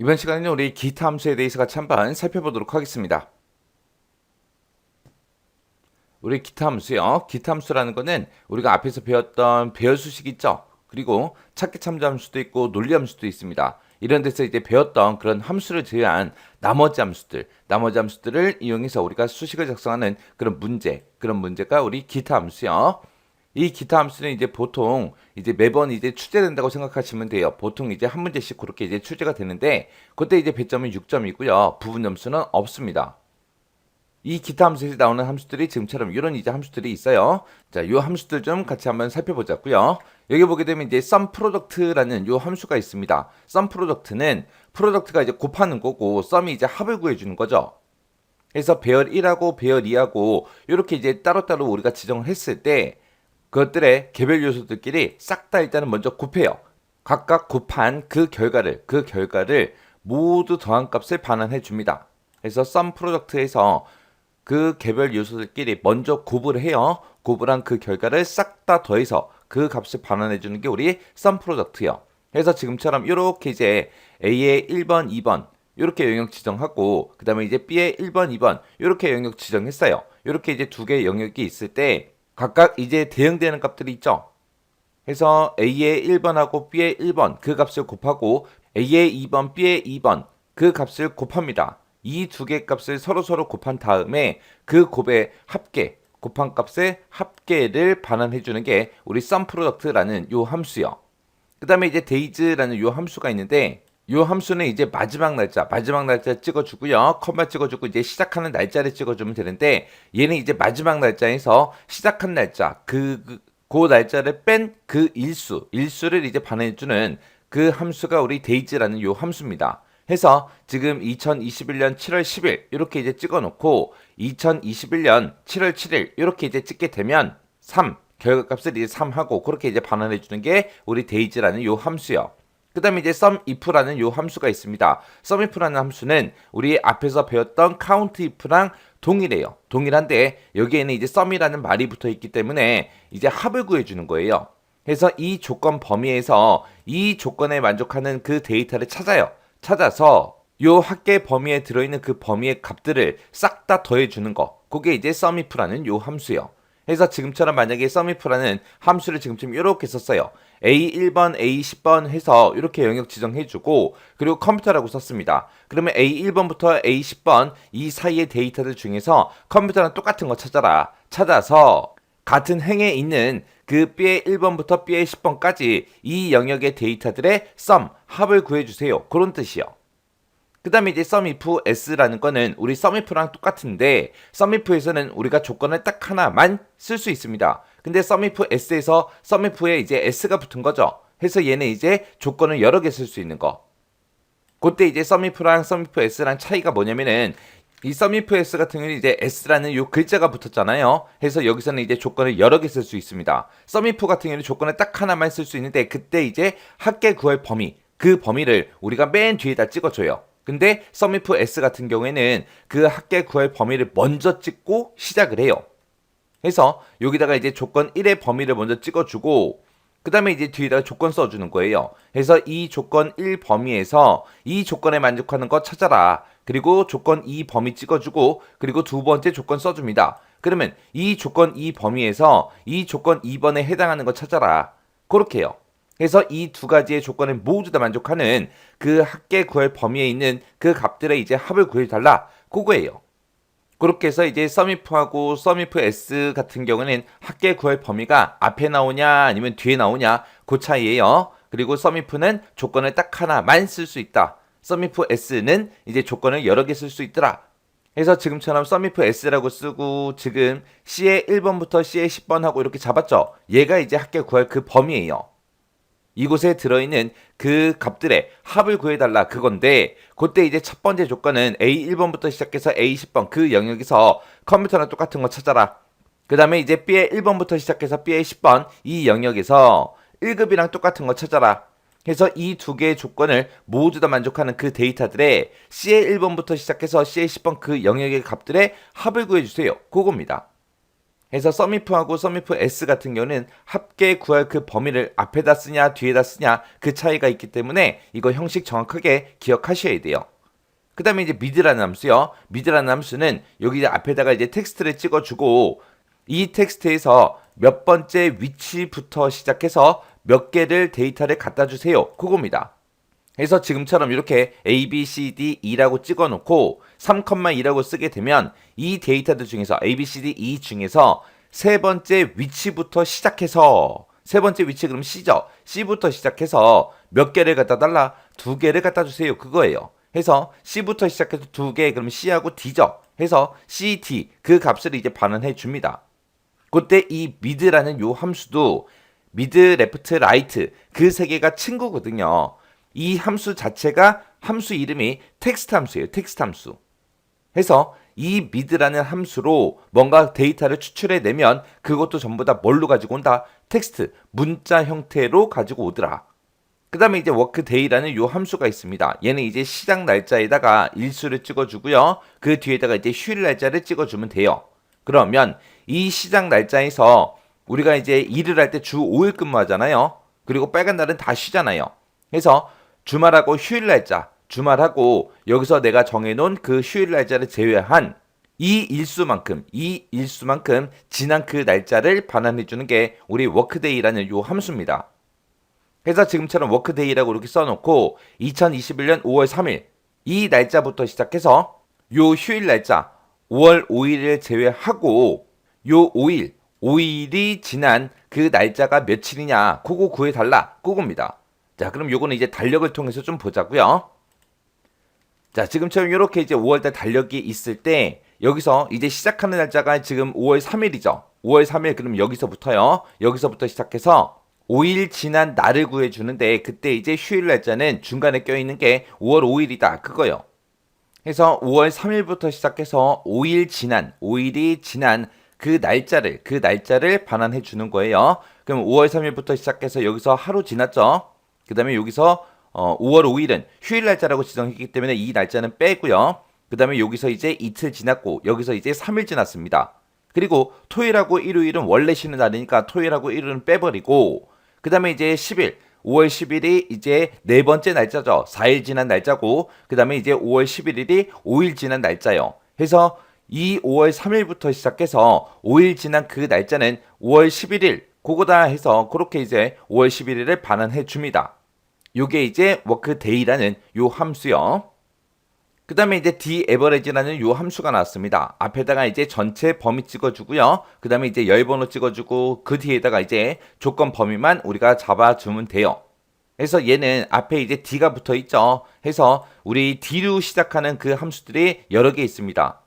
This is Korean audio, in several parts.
이번 시간에는 우리 기타 함수에 대해서 같이 한번 살펴보도록 하겠습니다. 우리 기타 함수요. 기타 함수라는 거는 우리가 앞에서 배웠던 배열 수식 있죠? 그리고 찾기 참조 함수도 있고 논리 함수도 있습니다. 이런 데서 이제 배웠던 그런 함수를 제외한 나머지 함수들을 이용해서 우리가 수식을 작성하는 그런 문제가 우리 기타 함수요. 이 기타 함수는 이제 보통 이제 매번 이제 출제된다고 생각하시면 돼요. 보통 이제 한 문제씩 그렇게 이제 출제가 되는데 그때 이제 배점은 6점이고요. 부분 점수는 없습니다. 이 기타 함수에서 나오는 함수들이 지금처럼 이런 이제 함수들이 있어요. 자, 요 함수들 좀 같이 한번 살펴보자고요. 여기 보게 되면 이제 sum product라는 요 함수가 있습니다. sum product는 프로덕트가 이제 곱하는 거고 sum이 이제 합을 구해주는 거죠. 그래서 배열 1하고 배열 2하고 이렇게 이제 따로따로 우리가 지정을 했을 때 그것들의 개별 요소들끼리 싹 다 일단은 먼저 곱해요. 각각 곱한 그 결과를 모두 더한 값을 반환해 줍니다. 그래서 sum product에서 그 개별 요소들끼리 먼저 곱을 해요. 곱을 한 그 결과를 싹 다 더해서 그 값을 반환해 주는 게 우리 sum product예요. 그래서 지금처럼 이렇게 이제 A의 1번, 2번 이렇게 영역 지정하고 그 다음에 이제 B의 1번, 2번 이렇게 영역 지정했어요. 이렇게 이제 두 개의 영역이 있을 때 각각 이제 대응되는 값들이 있죠. 그래서 A의 1번하고 B의 1번 그 값을 곱하고 A의 2번, B의 2번 그 값을 곱합니다. 이 두 개 값을 서로 곱한 다음에 그 곱의 곱한 값의 합계를 반환해 주는 게 우리 sum product라는 요 함수요. 그 다음에 이제 days라는 요 함수가 있는데 요 함수는 이제 마지막 날짜 찍어주고요. 컴마 찍어주고 이제 시작하는 날짜를 찍어주면 되는데 얘는 이제 마지막 날짜에서 시작한 날짜 그 날짜를 뺀 그 일수를 이제 반환해주는 그 함수가 우리 days라는 요 함수입니다. 해서 지금 2021년 7월 10일 이렇게 이제 찍어놓고 2021년 7월 7일 이렇게 이제 찍게 되면 3 결과값을 이제 3하고 그렇게 이제 반환해주는 게 우리 days라는 요 함수요. 그 다음에 이제 sumif라는 요 함수가 있습니다. sumif라는 함수는 우리 앞에서 배웠던 countif랑 동일해요. 동일한데 여기에는 이제 sum이라는 말이 붙어 있기 때문에 이제 합을 구해주는 거예요. 그래서 이 조건 범위에서 이 조건에 만족하는 그 데이터를 찾아서 요 합계 범위에 들어있는 그 범위의 값들을 싹 다 더해주는 거. 그게 이제 sumif라는 요 함수예요. 그래서 지금처럼 만약에 sumif라는 함수를 지금쯤 이렇게 썼어요. A 1번, A 10번 해서 이렇게 영역 지정해주고 그리고 컴퓨터라고 썼습니다. 그러면 A 1번부터 A 10번 이 사이의 데이터들 중에서 컴퓨터랑 똑같은 거 찾아서 같은 행에 있는 그 B의 1번부터 B의 10번까지 이 영역의 데이터들의 합을 구해주세요. 그런 뜻이요. 그 다음에 이제 sumif s라는 거는 우리 sumif랑 똑같은데 sumif에서는 우리가 조건을 딱 하나만 쓸 수 있습니다. 근데 sumif s에서 sumif에 이제 s가 붙은 거죠. 해서 얘는 이제 조건을 여러 개 쓸 수 있는 거. 그때 이제 sumif랑 sumif s랑 차이가 뭐냐면은 이 sumif s 같은 경우는 이제 s라는 요 글자가 붙었잖아요. 해서 여기서는 이제 조건을 여러 개 쓸 수 있습니다. sumif 같은 경우는 조건을 딱 하나만 쓸 수 있는데 그때 이제 합계 구할 범위 그 범위를 우리가 맨 뒤에다 찍어줘요. 근데 sumif s 같은 경우에는 그 합계 구할 범위를 먼저 찍고 시작을 해요. 그래서 여기다가 이제 조건 1의 범위를 먼저 찍어주고 그 다음에 이제 뒤에다가 조건 써주는 거예요. 그래서 이 조건 1 범위에서 이 조건에 만족하는 거 찾아라. 그리고 조건 2 범위 찍어주고 그리고 두 번째 조건 써줍니다. 그러면 이 조건 2 범위에서 이 조건 2번에 해당하는 거 찾아라. 그렇게 해요. 그래서 이 두 가지의 조건을 모두 다 만족하는 그 합계 구할 범위에 있는 그 값들의 이제 합을 구해달라. 그거예요. 그렇게 해서 이제 sumif하고 sumif s 같은 경우는 합계 구할 범위가 앞에 나오냐 아니면 뒤에 나오냐 그 차이예요. 그리고 sumif는 조건을 딱 하나만 쓸 수 있다. sumif s는 이제 조건을 여러 개 쓸 수 있더라. 그래서 지금처럼 sumif s라고 쓰고 지금 C의 1번부터 C의 10번 하고 이렇게 잡았죠. 얘가 이제 합계 구할 그 범위예요. 이곳에 들어있는 그 값들의 합을 구해달라 그건데 그때 이제 첫 번째 조건은 A 1번부터 시작해서 A 10번 그 영역에서 컴퓨터랑 똑같은 거 찾아라. 그 다음에 이제 B의 1번부터 시작해서 B의 10번 이 영역에서 1급이랑 똑같은 거 찾아라. 그래서 이 두 개의 조건을 모두 다 만족하는 그 데이터들의 C의 1번부터 시작해서 C의 10번 그 영역의 값들의 합을 구해주세요. 그겁니다. 해서 썸이프하고 썸이프 S 같은 경우는 합계 구할 그 범위를 앞에다 쓰냐 뒤에다 쓰냐 그 차이가 있기 때문에 이거 형식 정확하게 기억하셔야 돼요. 그 다음에 이제 mid라는 함수요. mid라는 함수는 여기 앞에다가 이제 텍스트를 찍어주고 이 텍스트에서 몇 번째 위치부터 시작해서 몇 개를 데이터를 갖다 주세요. 그겁니다. 그래서 지금처럼 이렇게 A, B, C, D, E라고 찍어놓고 3,2라고 쓰게 되면 이 데이터들 중에서 A, B, C, D, E 중에서 세 번째 위치부터 시작해서 세 번째 위치 그럼 C죠. C부터 시작해서 몇 개를 갖다 달라? 2개를 갖다 주세요. 그거예요. 해서 C부터 시작해서 2개 그럼 C하고 D죠. 해서 C, D 그 값을 이제 반환해 줍니다. 그때 이 mid라는 요 함수도 mid, left, right 그 세 개가 친구거든요. 이 함수 자체가 함수 이름이 텍스트 함수예요. 텍스트 함수. 해서 이 mid라는 함수로 뭔가 데이터를 추출해내면 그것도 전부 다 뭘로 가지고 온다? 텍스트, 문자 형태로 가지고 오더라. 그 다음에 이제 workday라는 요 함수가 있습니다. 얘는 이제 시작 날짜에다가 일수를 찍어주고요. 그 뒤에다가 이제 휴일 날짜를 찍어주면 돼요. 그러면 이 시작 날짜에서 우리가 이제 일을 할 때 주 5일 근무하잖아요. 그리고 빨간 날은 다 쉬잖아요. 그래서 주말하고 휴일 날짜, 주말하고 여기서 내가 정해놓은 그 휴일 날짜를 제외한 이 일수만큼 지난 그 날짜를 반환해주는 게 우리 workday라는 요 함수입니다. 그래서 지금처럼 workday라고 이렇게 써놓고 2021년 5월 3일 이 날짜부터 시작해서 요 휴일 날짜 5월 5일을 제외하고 요 5일이 지난 그 날짜가 며칠이냐 그거 구해달라 그겁니다. 자, 그럼 요거는 이제 달력을 통해서 좀 보자고요. 자, 지금처럼 이렇게 이제 5월달 달력이 있을 때 여기서 이제 시작하는 날짜가 지금 5월 3일이죠. 5월 3일 그럼 여기서부터 시작해서 5일 지난 날을 구해주는데 그때 이제 휴일 날짜는 중간에 껴있는 게 5월 5일이다 그거요. 그래서 5월 3일부터 시작해서 5일이 지난 그 날짜를 반환해 주는 거예요. 그럼 5월 3일부터 시작해서 여기서 하루 지났죠. 그 다음에 여기서 5월 5일은 휴일 날짜라고 지정했기 때문에 이 날짜는 빼고요. 그 다음에 여기서 이제 이틀 지났고 여기서 이제 3일 지났습니다. 그리고 토요일하고 일요일은 원래 쉬는 날이니까 토요일하고 일요일은 빼버리고 그 다음에 이제 10일 5월 10일이 이제 네 번째 날짜죠. 4일 지난 날짜고 그 다음에 이제 5월 11일이 5일 지난 날짜요. 해서 이 5월 3일부터 시작해서 5일 지난 그 날짜는 5월 11일 그거다 해서 그렇게 이제 5월 11일을 반환해 줍니다. 요게 이제 workday라는 요 함수요. 그 다음에 이제 daverage라는 요 함수가 나왔습니다. 앞에다가 이제 전체 범위 찍어주고요. 그 다음에 이제 열번호 찍어주고 그 뒤에다가 이제 조건 범위만 우리가 잡아주면 돼요. 그래서 얘는 앞에 이제 d가 붙어 있죠. 해서 우리 d로 시작하는 그 함수들이 여러 개 있습니다.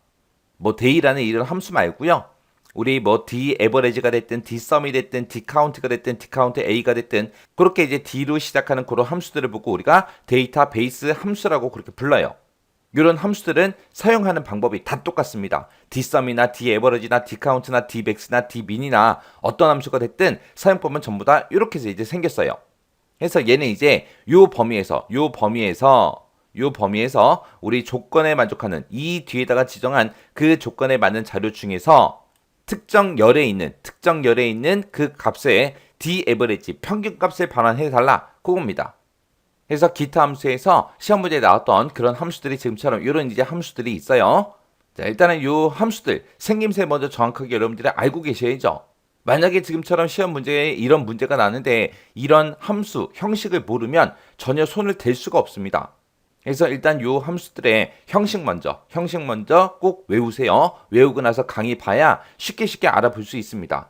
뭐 day라는 이런 함수 말고요. 우리 뭐 daverage가 됐든 dsum이 됐든 dcount가 됐든 dcount a가 됐든 그렇게 이제 d로 시작하는 그런 함수들을 보고 우리가 데이터베이스 함수라고 그렇게 불러요. 이런 함수들은 사용하는 방법이 다 똑같습니다. dsum이나 daverage나 dcount나 dmax나 dmin이나 어떤 함수가 됐든 사용법은 전부 다 이렇게 해서 이제 생겼어요. 그래서 얘는 이제 요 범위에서 우리 조건에 만족하는 이 뒤에다가 지정한 그 조건에 맞는 자료 중에서 특정 열에 있는 그 값에 daverage 평균 값을 반환해 달라 그겁니다. 그래서 기타 함수에서 시험 문제에 나왔던 그런 함수들이 지금처럼 이런 이제 함수들이 있어요. 자, 일단은 요 함수들 생김새 먼저 정확하게 여러분들이 알고 계셔야죠. 만약에 지금처럼 시험 문제에 이런 문제가 나는데 이런 함수 형식을 모르면 전혀 손을 댈 수가 없습니다. 그래서 일단 요 함수들의 형식 먼저 꼭 외우세요. 외우고 나서 강의 봐야 쉽게 알아볼 수 있습니다.